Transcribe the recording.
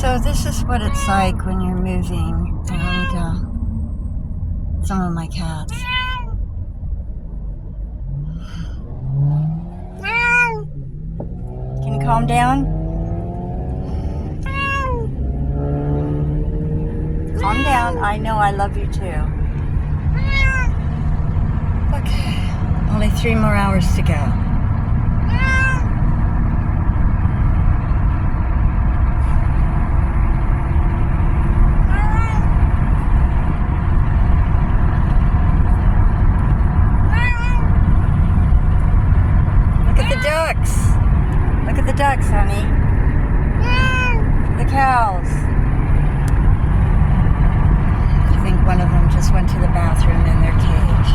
So this is what it's like when you're moving, and some of my cats. Can you calm down? Calm down. I know I love you too. Okay, only 3 more hours to go. Look at the ducks. Look at the ducks, honey. The cows. I think one of them just went to the bathroom in their cage.